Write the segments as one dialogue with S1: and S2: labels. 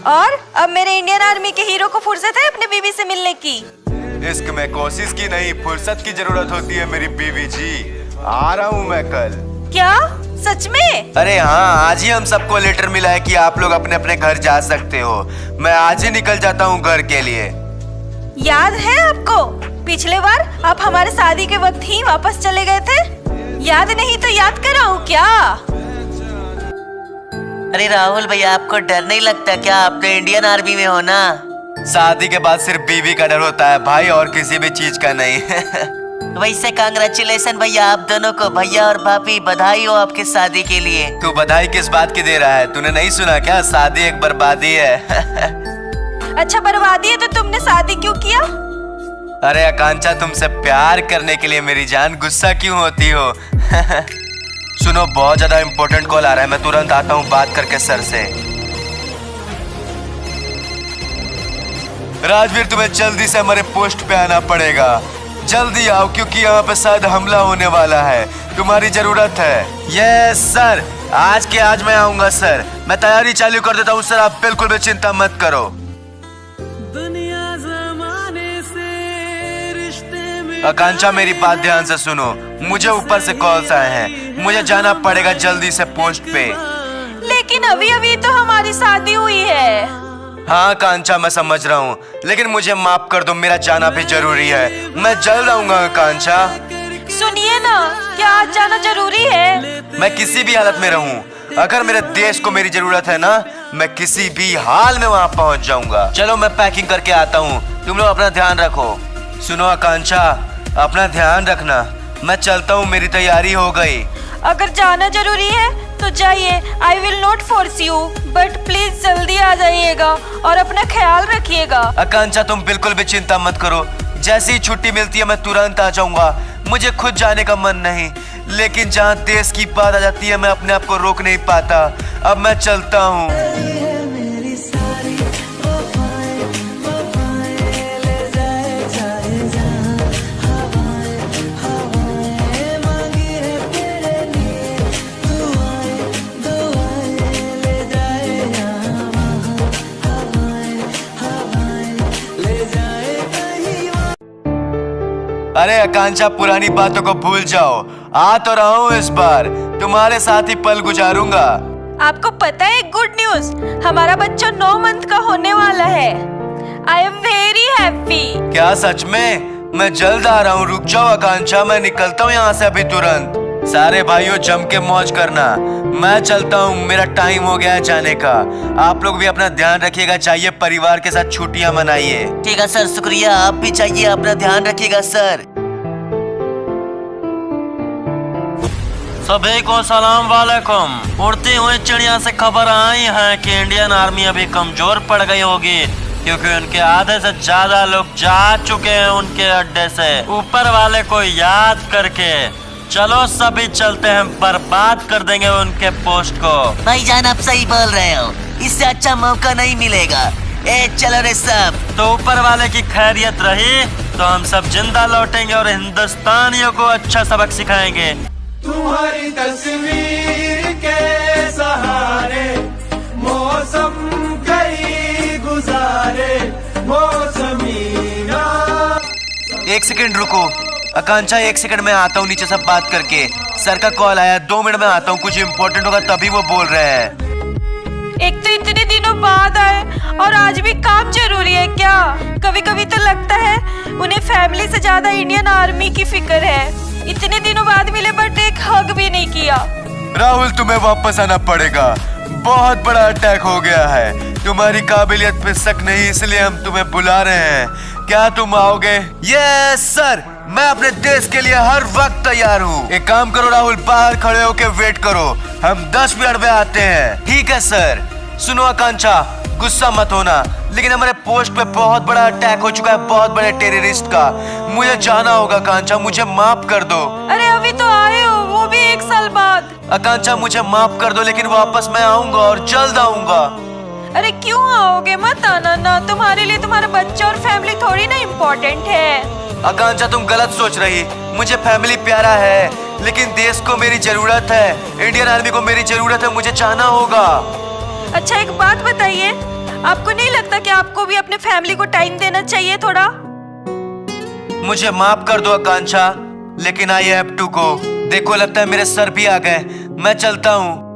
S1: और अब मेरे इंडियन आर्मी के हीरो को फुर्सत है अपने बीवी से मिलने की?
S2: इश्क में कोशिश की नहीं, फुर्सत की जरूरत होती है मेरी बीवी जी। आ रहा हूँ मैं कल।
S1: क्या सच में?
S2: अरे हाँ, आज ही हम सबको लेटर मिला है कि आप लोग अपने अपने घर जा सकते हो। मैं आज ही निकल जाता हूँ घर के लिए।
S1: याद है आपको पिछले बार आप हमारे शादी के वक्त ही वापस चले गए थे? याद नहीं तो याद कराऊं क्या?
S3: अरे राहुल भैया, आपको डर नहीं लगता क्या? आप तो इंडियन आर्मी में हो ना।
S2: शादी के बाद सिर्फ बीवी का डर होता है भाई, और किसी भी चीज का नहीं।
S3: वैसे कांग्रेचुलेशन भैया आप दोनों को। भैया और भाभी बधाई हो आपके शादी के लिए।
S2: तू बधाई किस बात की दे रहा है? तूने नहीं सुना क्या? शादी एक बर्बादी है।
S1: अच्छा बर्बादी है तो तुमने शादी क्यों किया?
S2: अरे आकांक्षा, तुमसे प्यार करने के लिए मेरी जान, गुस्सा क्यों होती हो? सुनो, बहुत ज्यादा इम्पोर्टेंट कॉल आ रहा है, मैं तुरंत आता हूँ बात करके सर से। राजवीर, तुम्हें जल्दी से हमारे पोस्ट पे आना पड़ेगा। जल्दी आओ क्योंकि यहाँ पे शायद हमला होने वाला है। तुम्हारी जरूरत है। यस सर, आज के आज मैं आऊंगा सर। मैं तैयारी चालू कर देता हूँ सर, आप बिल्कुल भी चिंता मत करो। आकांक्षा, मेरी बात ध्यान से सुनो। मुझे ऊपर से कॉल्स आए हैं, मुझे जाना पड़ेगा जल्दी से पोस्ट पे।
S1: लेकिन अभी अभी तो हमारी शादी हुई है।
S2: हाँ आकांक्षा, मैं समझ रहा हूँ, लेकिन मुझे माफ कर दो, मेरा जाना भी जरूरी है। मैं जल्द आऊंगा आकांक्षा।
S1: सुनिए ना, क्या आज जाना जरूरी है?
S2: मैं किसी भी हालत में रहूं, अगर मेरे देश को मेरी जरूरत है ना, मैं किसी भी हाल में वहाँ पहुँच जाऊंगा। चलो मैं पैकिंग करके आता हूँ, तुम लोग अपना ध्यान रखो। सुनो आकांक्षा, अपना ध्यान रखना। मैं चलता हूँ, मेरी तैयारी हो गई।
S1: अगर जाना जरूरी है तो जाइए, I will not force you, but please जल्दी आ जाइएगा और अपना ख्याल रखिएगा।
S2: आकांक्षा, तुम बिल्कुल भी चिंता मत करो, जैसे ही छुट्टी मिलती है मैं तुरंत आ जाऊंगा। मुझे खुद जाने का मन नहीं, लेकिन जहाँ देश की बात आ जाती है मैं अपने आप को रोक नहीं पाता। अब मैं चलता हूँ। अरे आकांक्षा, पुरानी बातों को भूल जाओ। आ तो रहा हूँ इस बार, तुम्हारे साथ ही पल गुजारूंगा।
S1: आपको पता है गुड न्यूज, हमारा बच्चा 9 मंथ का होने वाला है। I am very happy.
S2: क्या सच में? मैं जल्द आ रहा हूँ, रुक जाओ आकांक्षा, मैं निकलता हूँ यहाँ से अभी तुरंत। सारे भाइयों जम के मौज करना, मैं चलता हूँ, मेरा टाइम हो गया है जाने का। आप लोग भी अपना ध्यान रखिएगा, चाहिए परिवार के साथ छुट्टियाँ मनाइए।
S3: ठीक है सर, शुक्रिया। आप भी चाहिए, अपना ध्यान रखिएगा सर।
S4: सभी को सलाम वालेकुम। उड़ती हुई चिड़िया से खबर आई है कि इंडियन आर्मी अभी कमजोर पड़ गई होगी, क्योंकि उनके आधे से ज्यादा लोग जा चुके हैं उनके अड्डे से। ऊपर वाले को याद करके चलो सभी चलते हैं, बर्बाद कर देंगे उनके पोस्ट को।
S3: भाईजान आप सही बोल रहे हो, इससे अच्छा मौका नहीं मिलेगा। ए चलो रे सब।
S4: तो ऊपर वाले की खैरियत रही तो हम सब जिंदा लौटेंगे और हिंदुस्तानियों को अच्छा सबक सिखाएंगे।
S5: तुम्हारी तस्वीर के सहारे मौसम कई गुजारे, मौसमीना।
S2: 1 सेकंड रुको आकांक्षा, 1 सेकंड में आता हूँ नीचे से बात करके। सर का कॉल आया, 2 मिनट में आता हूँ, कुछ इम्पोर्टेंट होगा तभी वो बोल रहे हैं।
S1: एक तो इतने दिनों बाद आए और आज भी काम जरूरी है क्या? कभी कभी तो लगता है उन्हें फैमिली से ज्यादा इंडियन आर्मी की फिक्र है। इतने दिनों बाद मिले बट एक हग भी नहीं किया।
S2: राहुल, तुम्हें वापस आना पड़ेगा, बहुत बड़ा अटैक हो गया है। तुम्हारी काबिलियत पे शक नहीं, इसलिए हम तुम्हें बुला रहे हैं। क्या तुम आओगे? यस सर, मैं अपने देश के लिए हर वक्त तैयार हूँ। एक काम करो राहुल, बाहर खड़े होकर वेट करो, हम 10 मिनट में आते हैं। ठीक है सर। सुनो आकांक्षा, गुस्सा मत होना, लेकिन हमारे पोस्ट पे बहुत बड़ा अटैक हो चुका है, बहुत बड़े टेररिस्ट का। मुझे जाना होगा आकांक्षा, मुझे माफ कर दो।
S1: अरे अभी तो आए हो, वो भी 1 साल बाद।
S2: आकांक्षा मुझे माफ कर दो, लेकिन वापस मैं आऊंगा और जल्द आऊंगा।
S1: अरे क्यों आओगे? मत आना ना, तुम्हारे लिए तुम्हारा बच्चा और फैमिली थोड़ी ना इम्पोर्टेंट है।
S2: आकांक्षा, तुम गलत सोच रही। मुझे फैमिली प्यारा है, लेकिन देश को मेरी जरूरत है, इंडियन आर्मी को मेरी जरूरत है, मुझे जाना होगा।
S1: अच्छा एक बात बताइए, आपको नहीं लगता कि आपको भी अपने फैमिली को टाइम देना चाहिए थोड़ा?
S2: मुझे माफ कर दो आकांक्षा, लेकिन आई हैव टू गो। देखो लगता है मेरे सर भी आ गए, मैं चलता हूँ।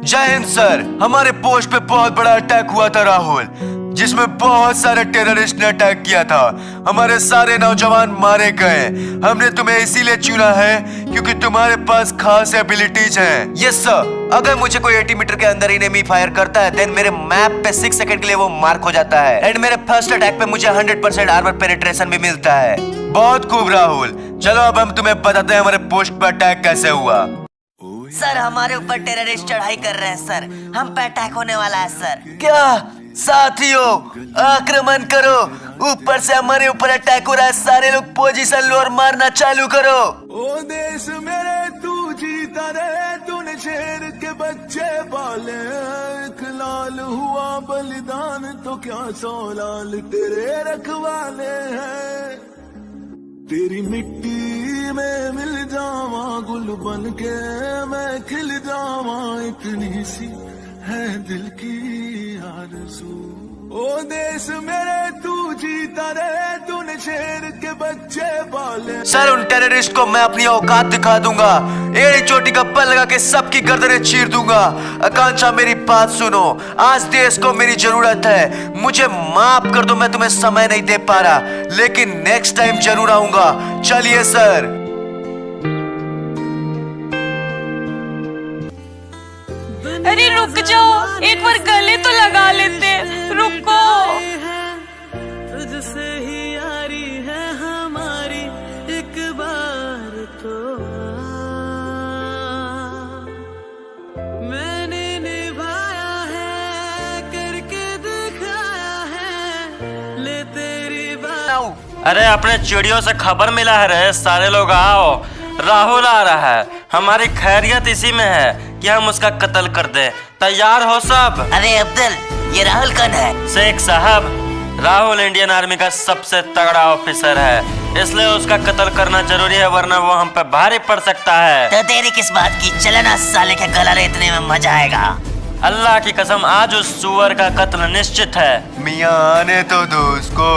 S2: जय हिंद सर। हमारे पोस्ट पे बहुत बड़ा अटैक हुआ था राहुल, जिसमें बहुत सारे टेररिस्ट ने अटैक किया था। हमारे सारे नौजवान मारे गए। हमने तुम्हें इसीलिए चुना है क्योंकि तुम्हारे पास खास एबिलिटीज हैं। Yes sir. अगर मुझे कोई 80 मीटर के अंदर एनिमी फायर करता है देन मेरे मैप पे 6 सेकंड के लिए वो मार्क हो जाता है एंड मेरे फर्स्ट अटैक पे मुझे 100% आर्मर पेनिट्रेशन भी मिलता है। बहुत खूब राहुल। चलो अब हम तुम्हें बताते हैं हमारे पोस्ट पे अटैक कैसे हुआ।
S3: सर हमारे ऊपर टेररिस्ट चढ़ाई कर रहे हैं सर, हम पे अटैक होने वाला है सर।
S2: क्या साथियों, आक्रमण करो। ऊपर से हमारे ऊपर अटैक हो रहा है। सारे लोग पोजीशन लो और मारना चालू करो।
S5: ओ देश मेरे तू जीता रे, तूने शेर के बच्चे पाले। एक लाल हुआ बलिदान तो क्या 100 लाल तेरे रखवाले हैं। तेरी मिट्टी में मिल जावा गुल बन के मैं खिल जावा, इतनी सी है दिल की आरज़ू। ओ देश मेरे तू जीता रे, तूने शेर के बच्चे पाले।
S2: सर उन टेररिस्ट को मैं अपनी औकात दिखा दूंगा। एड़ी चोटी का बल लगा के सबकी गर्दनें चीर दूंगा। आकांक्षा मेरी बात सुनो, आज देश को मेरी जरूरत है। मुझे माफ कर दो, मैं तुम्हें समय नहीं दे पा रहा, लेकिन नेक्स्ट टाइम जरूर आऊंगा। चलिए सर।
S1: अरे रुक जाओ, एक बार गले तो लगा लेते। रुको।
S5: तुझसे ही यारी है हमारी, एक बार तो मैंने निभाया है, करके दिखाया है, ले तेरी बात।
S4: अरे अपने चिड़ियों से खबर मिला है रे, सारे लोग आओ, राहुल आ रहा है। हमारी खैरियत इसी में है कि हम उसका कत्ल कर दें। तैयार हो सब?
S3: अरे अब्दुल, ये राहुल कौन है?
S4: शेख साहब, राहुल इंडियन आर्मी का सबसे तगड़ा ऑफिसर है, इसलिए उसका कत्ल करना जरूरी है, वरना वो हम पे भारी पड़ सकता है।
S3: तो देरी किस बात की, चलो ना साले के गला रेतने में मजा आएगा।
S4: अल्लाह की कसम आज उस सुअर का कत्ल निश्चित है।
S2: मियां आने तो दो उसको।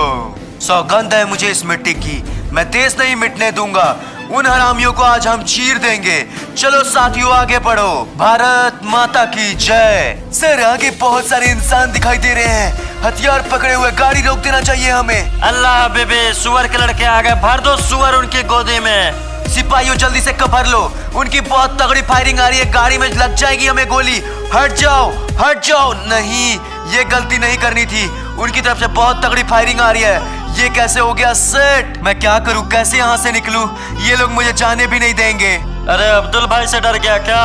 S2: सौगंध है मुझे इस मिट्टी की, मैं देश नहीं मिटने दूंगा। उन हरामियों को आज हम चीर देंगे। चलो साथियों आगे बढ़ो। भारत माता की जय। सर आगे बहुत सारे इंसान दिखाई दे रहे हैं, हथियार पकड़े हुए। गाड़ी रोक देना चाहिए हमें।
S4: अल्लाह बेबे, सुअर के लड़के आ गए, भर दो सुअर उनकी गोदी में।
S2: सिपाहियों जल्दी से कवर लो, उनकी बहुत तगड़ी फायरिंग आ रही है, गाड़ी में लग जाएगी हमें गोली। हट जाओ, हट जाओ। नहीं, ये गलती नहीं करनी थी। उनकी तरफ से बहुत तगड़ी फायरिंग आ रही है। ये कैसे हो गया सेट? मैं क्या करूं, कैसे यहाँ से निकलूं? ये लोग मुझे जाने भी नहीं देंगे।
S4: अरे अब्दुल भाई से डर गया क्या?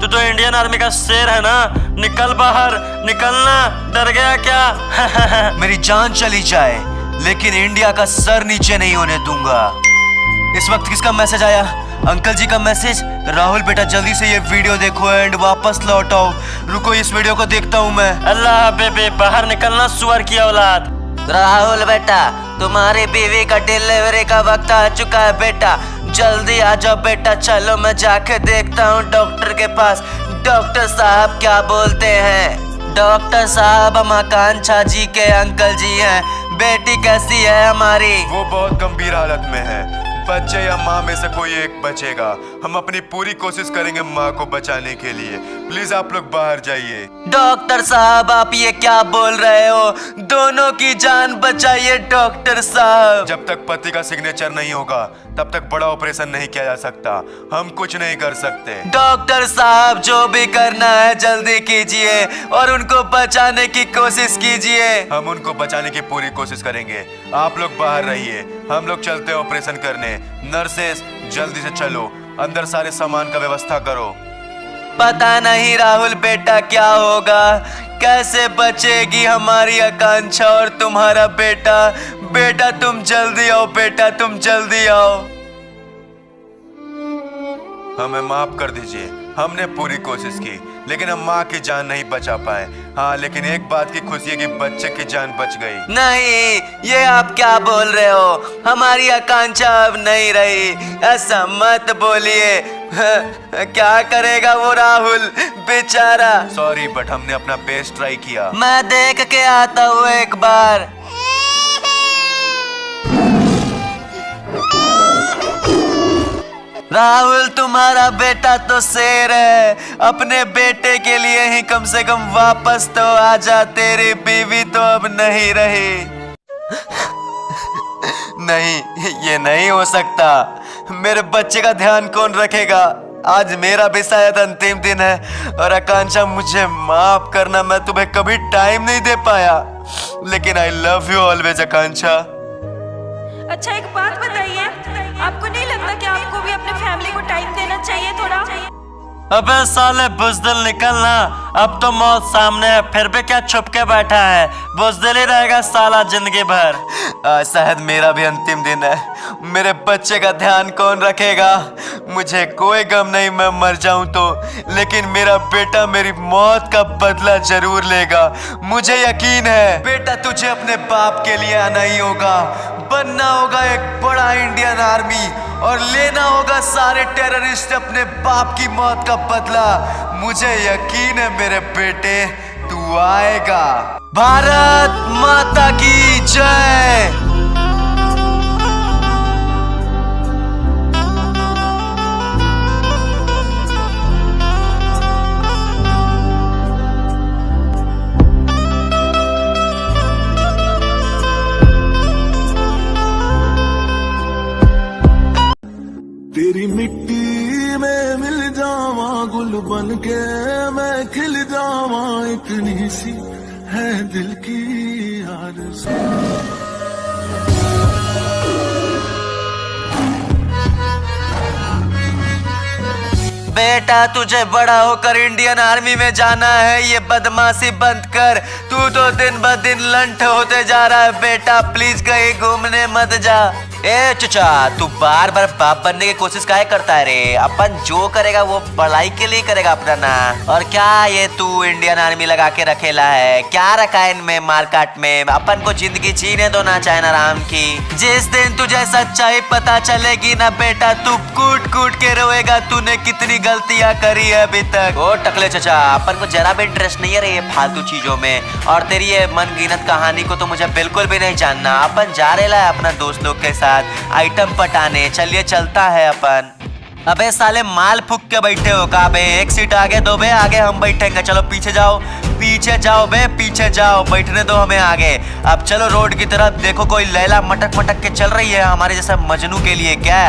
S4: तू तो इंडियन आर्मी का शेर है ना, निकल बाहर, निकलना। डर गया क्या?
S2: मेरी जान चली जाए लेकिन इंडिया का सर नीचे नहीं होने दूंगा। इस वक्त किसका मैसेज आया? अंकल जी का मैसेज। राहुल बेटा जल्दी से ये वीडियो देखो एंड वापस लौट आओ। रुको इस वीडियो को देखता हूँ मैं।
S4: अल्लाह बेबे, बाहर निकलना सुअर की औलाद।
S3: राहुल बेटा, तुम्हारी बीवी का डिलीवरी का वक्त आ चुका है बेटा, जल्दी आ जाओ बेटा। चलो मैं जाके देखता हूँ डॉक्टर के पास। डॉक्टर साहब क्या बोलते हैं? डॉक्टर साहब, हम आकांक्षा जी के अंकल जी हैं। बेटी कैसी है हमारी?
S2: वो बहुत गंभीर हालत में है। बच्चे या माँ में से कोई एक बचेगा। हम अपनी पूरी कोशिश करेंगे माँ को बचाने के लिए। प्लीज आप लोग बाहर जाइए।
S3: डॉक्टर साहब, आप ये क्या बोल रहे हो? दोनों की जान बचाइए डॉक्टर साहब।
S2: जब तक पति का सिग्नेचर नहीं होगा तब तक बड़ा ऑपरेशन नहीं किया जा सकता। हम कुछ नहीं कर सकते।
S3: डॉक्टर साहब, जो भी करना है जल्दी कीजिए और उनको बचाने की कोशिश कीजिए।
S2: हम उनको बचाने की पूरी कोशिश करेंगे। आप लोग बाहर रहिए, हम लोग चलते हैं ऑपरेशन करने। नर्सेस जल्दी से चलो, अंदर सारे सामान का व्यवस्था करो।
S3: पता नहीं राहुल बेटा क्या होगा, कैसे बचेगी हमारी आकांक्षा और तुम्हारा बेटा। बेटा तुम जल्दी आओ, बेटा तुम जल्दी आओ।
S2: हमें माफ कर दीजिए, हमने पूरी कोशिश की लेकिन हम माँ की जान नहीं बचा पाए। हाँ, लेकिन एक बात की खुशी है कि बच्चे की जान बच गई।
S3: नहीं, ये आप क्या बोल रहे हो? हमारी आकांक्षा अब नहीं रही। ऐसा मत बोलिए।
S2: क्या करेगा वो राहुल बेचारा। सॉरी बट हमने अपना बेस्ट ट्राई किया।
S3: मैं देख के आता हूँ एक बार। राहुल तुम्हारा बेटा तो शेर है, अपने बेटे के लिए ही कम से कम वापस तो आजा, तेरी बीवी तो अब नहीं रही।
S2: नहीं ये नहीं हो सकता, मेरे बच्चे का ध्यान कौन रखेगा। आज मेरा भी शायद अंतिम दिन है और आकांक्षा मुझे माफ करना, मैं तुम्हें कभी टाइम नहीं दे पाया, लेकिन आई लव यू ऑलवेज आकांक्षा।
S1: अच्छा एक बात बताइए, आपको नहीं लगता कि आपको भी अपने फैमिली को टाइम देना चाहिए थोड़ा?
S4: अबे साले बुजदिल निकलना, अब तो मौत सामने है, फिर भी क्या छुप के बैठा है। बुजदिल ही रहेगा साला जिंदगी भर।
S2: शायद मेरा भी अंतिम दिन है, मेरे बच्चे का ध्यान कौन रखेगा। मुझे कोई गम नहीं मैं मर जाऊं तो, लेकिन मेरा बेटा मेरी मौत का बदला जरूर लेगा, मुझे यकीन है। बेटा तुझे अपने बाप के लिए आना ही होगा, बनना होगा एक बड़ा इंडियन आर्मी और लेना होगा सारे टेररिस्ट अपने बाप की मौत का बदला। मुझे यकीन है मेरे बेटे तू आएगा। भारत माता की जय।
S5: तेरी मिट्टी में मिल जावा गुल बन के मैं खिल जावा, इतनी सी है दिल की आरज़ू।
S3: बेटा तुझे बड़ा होकर इंडियन आर्मी में जाना है, ये बदमाशी बंद कर। तू तो दिन ब दिन लंठ होते जा रहा है बेटा, प्लीज कहीं घूमने मत जा। ए चचा तू बार बार बाप बनने की कोशिश काहे करता है रे। अपन जो करेगा वो पढ़ाई के लिए करेगा अपना ना। और क्या ये तू इंडियन आर्मी लगा के रखेला है, क्या रखा है इनमें मार्केट में। अपन को जिंदगी जीने दो ना चाहे आराम की। जिस दिन तुझे सच्चाई पता चलेगी ना बेटा, तू कूट कूट के रोएगा तूने कितनी गलतियां करी है अभी तक। ओ टकले चचा अपन को जरा भी इंटरेस्ट नहीं है रे ये फालतू चीजों में, और तेरी ये मनगीनत कहानी को तो मुझे बिल्कुल भी नहीं जानना। अपन जा रहे ला अपना दोस्त लोग के साथ आइटम पटाने, चलिए चलता है अपन। अबे साले माल फूक के बैठे हो का बे, एक सीट आगे दो बे, आगे हम बैठेंगे। चलो पीछे जाओ, पीछे जाओ बे, पीछे जाओ, बैठने दो हमें आगे। अब चलो रोड की तरफ, देखो कोई लैला मटक मटक के चल रही है हमारे जैसा मजनू के लिए क्या।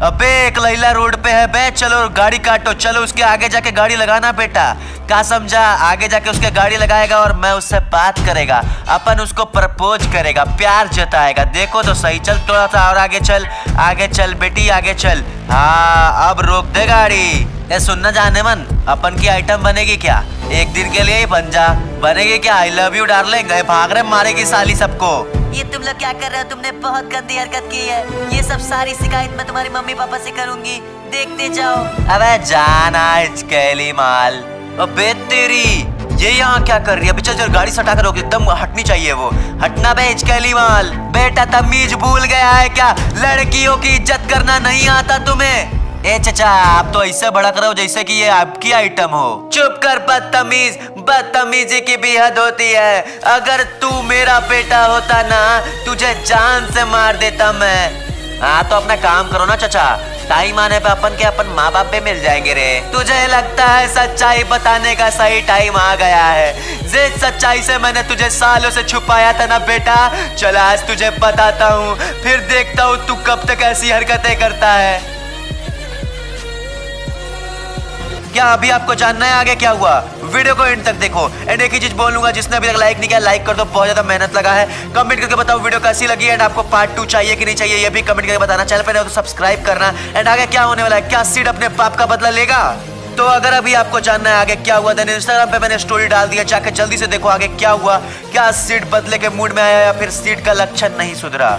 S3: अबे एक लैला रोड पे है बे, चलो गाड़ी काटो, चलो उसके आगे जाके गाड़ी लगाना बेटा। क्या समझा, आगे जाके उसके गाड़ी लगाएगा और मैं उससे बात करेगा, अपन उसको प्रपोज करेगा, प्यार जताएगा। देखो तो सही, चल थोड़ा सा और आगे चल, आगे चल बेटी आगे चल। हाँ अब रोक दे गाड़ी। ए सुनना जाने मन, अपन की आइटम बनेगी क्या, एक दिन के लिए ही बन जा। बनेगी क्या, आई लव यू डार्लिंग, गए भाग रहे मारेगी साली सबको।
S6: ये तुम लोग क्या कर रहे हो, तुमने बहुत गंदी हरकत की है। ये सब सारी शिकायत मैं तुम्हारी मम्मी पापा से करूंगी, देखते जाओ।
S3: अबे जाना हिचकेली माल। अबे तेरी ये यहाँ क्या कर रही है, अभी चल चल गाड़ी सटा कर रोक, एकदम हटनी चाहिए वो, हटना बे हिचकेली माल। बेटा तमीज भूल गया है क्या, लड़कियों की इज्जत करना नहीं आता तुम्हें। ए चचा आप तो ऐसे भड़क रहे हो जैसे कि ये आपकी आइटम हो। चुप कर बदतमीज, बदतमीजी की भी हद होती है। अगर तू मेरा बेटा होता ना, तुझे जान से मार देता मैं। हाँ तो अपना काम करो ना चचा, टाइम आने पे अपन के अपन माँ बाप भी मिल जाएंगे रे। तुझे लगता है सच्चाई बताने का सही टाइम आ गया है, जिस सच्चाई से मैंने तुझे सालों से छुपाया था ना बेटा, चल आज तुझे बताता हूँ, फिर देखता हूँ तू कब तक ऐसी हरकतें करता है। क्या अभी आपको जानना है आगे क्या हुआ, वीडियो को एंड तक देखो। एंड एक ही चीज बोलूंगा, जिसने अभी तक लाइक नहीं किया लाइक कर दो, बहुत ज्यादा मेहनत लगा है। कमेंट करके बताओ वीडियो कैसी लगी, एंड आपको पार्ट 2 चाहिए कि नहीं चाहिए ये भी कमेंट करके बताना। चैनल पे नहीं हो तो सब्सक्राइब करना। एंड आगे क्या होने वाला है, क्या सीड अपने बाप का बदला लेगा, तो अगर अभी आपको जानना है आगे क्या हुआ, देन इंस्टाग्राम पे मैंने स्टोरी डाल दिया, जाके जल्दी से देखो आगे क्या हुआ, क्या सीड बदले के मूड में आया या फिर सीड का लक्षण नहीं सुधरा।